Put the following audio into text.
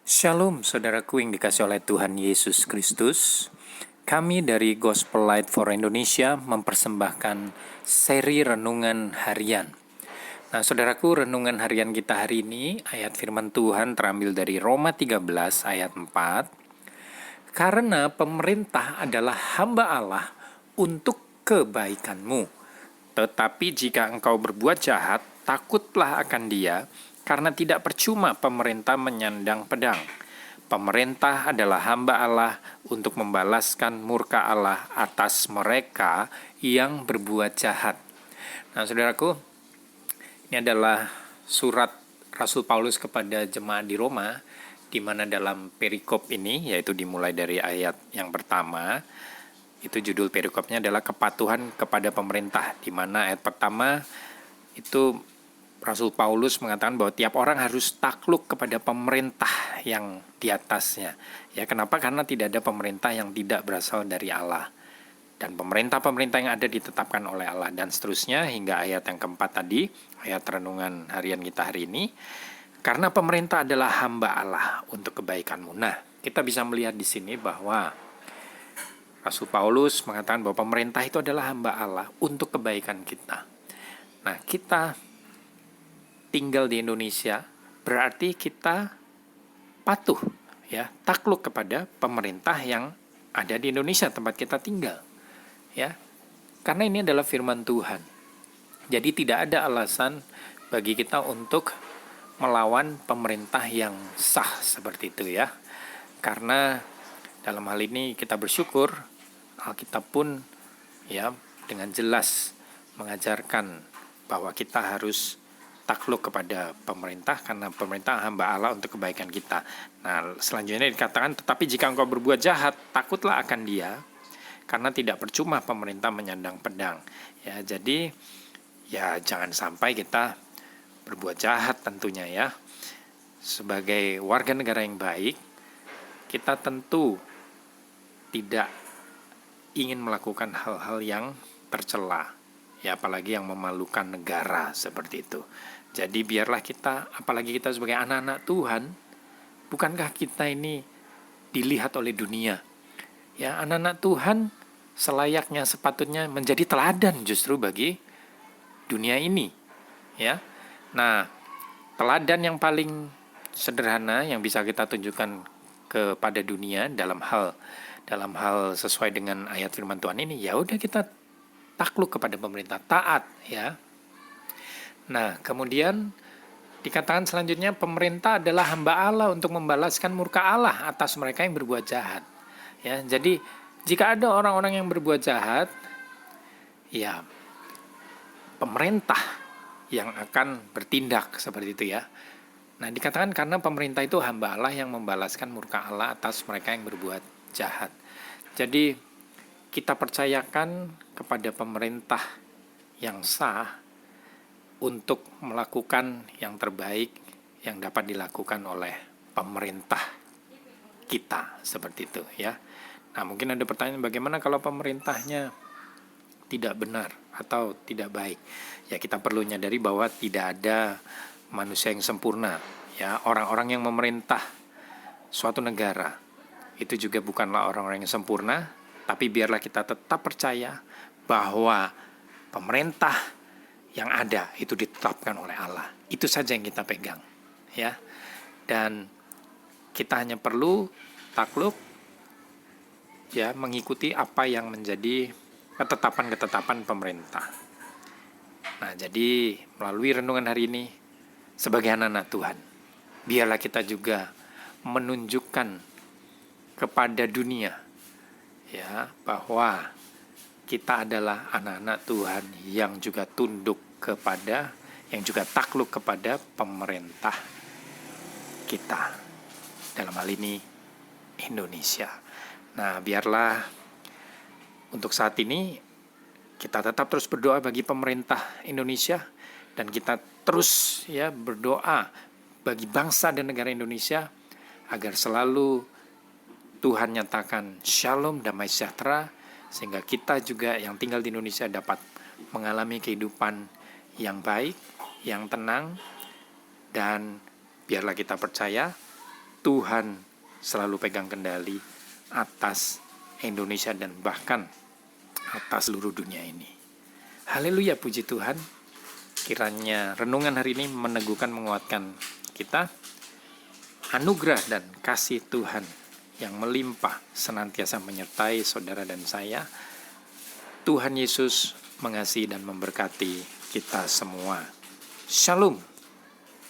Shalom saudaraku yang dikasih oleh Tuhan Yesus Kristus. Kami dari Gospel Light for Indonesia mempersembahkan seri renungan harian. Nah saudaraku, renungan harian kita hari ini, ayat firman Tuhan terambil dari Roma 13 ayat 4. Karena pemerintah adalah hamba Allah untuk kebaikanmu. Tetapi jika engkau berbuat jahat, takutlah akan dia, karena tidak percuma pemerintah menyandang pedang. Pemerintah adalah hamba Allah untuk membalaskan murka Allah atas mereka yang berbuat jahat. Nah, saudaraku, ini adalah surat Rasul Paulus kepada jemaat di Roma, di mana dalam perikop ini, yaitu dimulai dari ayat yang pertama, itu judul perikopnya adalah kepatuhan kepada pemerintah, di mana ayat pertama itu Rasul Paulus mengatakan bahwa tiap orang harus takluk kepada pemerintah yang di atasnya. Ya, kenapa? Karena tidak ada pemerintah yang tidak berasal dari Allah. Dan pemerintah-pemerintah yang ada ditetapkan oleh Allah, dan seterusnya hingga ayat yang keempat tadi, ayat renungan harian kita hari ini. Karena pemerintah adalah hamba Allah untuk kebaikanmu. Nah, kita bisa melihat di sini bahwa Rasul Paulus mengatakan bahwa pemerintah itu adalah hamba Allah untuk kebaikan kita. Nah, kita tinggal di Indonesia, berarti kita patuh, ya, takluk kepada pemerintah yang ada di Indonesia tempat kita tinggal, ya. Karena ini adalah firman Tuhan. Jadi tidak ada alasan bagi kita untuk melawan pemerintah yang sah seperti itu, ya. Karena dalam hal ini kita bersyukur Alkitab pun ya dengan jelas mengajarkan bahwa kita harus takluk kepada pemerintah karena pemerintah hamba Allah untuk kebaikan kita. Nah, selanjutnya dikatakan, tetapi jika engkau berbuat jahat, takutlah akan dia, karena tidak percuma pemerintah menyandang pedang. Ya, jadi ya jangan sampai kita berbuat jahat tentunya, ya. Sebagai warga negara yang baik, kita tentu tidak ingin melakukan hal-hal yang tercela, ya, apalagi yang memalukan negara seperti itu. Jadi biarlah kita, apalagi kita sebagai anak-anak Tuhan, bukankah kita ini dilihat oleh dunia? Ya, anak-anak Tuhan selayaknya sepatutnya menjadi teladan justru bagi dunia ini, ya. Nah, teladan yang paling sederhana yang bisa kita tunjukkan kepada dunia dalam hal sesuai dengan ayat firman Tuhan ini, ya udah kita takluk kepada pemerintah, taat, ya. Nah, kemudian dikatakan selanjutnya, pemerintah adalah hamba Allah untuk membalaskan murka Allah atas mereka yang berbuat jahat. Ya, jadi jika ada orang-orang yang berbuat jahat, ya pemerintah yang akan bertindak seperti itu, ya. Nah, dikatakan karena pemerintah itu hamba Allah yang membalaskan murka Allah atas mereka yang berbuat jahat. Jadi kita percayakan kepada pemerintah yang sah untuk melakukan yang terbaik yang dapat dilakukan oleh pemerintah kita, seperti itu, ya. Nah, mungkin ada pertanyaan, bagaimana kalau pemerintahnya tidak benar atau tidak baik? Ya, kita perlu nyadari bahwa tidak ada manusia yang sempurna, ya. Orang-orang yang memerintah suatu negara itu juga bukanlah orang-orang yang sempurna, tapi biarlah kita tetap percaya bahwa pemerintah yang ada itu ditetapkan oleh Allah. Itu saja yang kita pegang, ya. Dan kita hanya perlu takluk, ya, mengikuti apa yang menjadi ketetapan-ketetapan pemerintah. Nah, jadi melalui renungan hari ini sebagai anak-anak Tuhan, biarlah kita juga menunjukkan kepada dunia, ya, bahwa kita adalah anak-anak Tuhan yang juga tunduk kepada, yang juga takluk kepada pemerintah kita, dalam hal ini Indonesia. Nah, biarlah untuk saat ini kita tetap terus berdoa bagi pemerintah Indonesia, dan kita terus, ya, berdoa bagi bangsa dan negara Indonesia agar selalu Tuhan nyatakan shalom, damai sejahtera, sehingga kita juga yang tinggal di Indonesia dapat mengalami kehidupan yang baik, yang tenang, dan biarlah kita percaya Tuhan selalu pegang kendali atas Indonesia dan bahkan atas seluruh dunia ini. Haleluya, puji Tuhan. Kiranya renungan hari ini meneguhkan, menguatkan kita. Anugerah dan kasih Tuhan yang melimpah senantiasa menyertai saudara dan saya. Tuhan Yesus mengasihi dan memberkati kita semua. Shalom.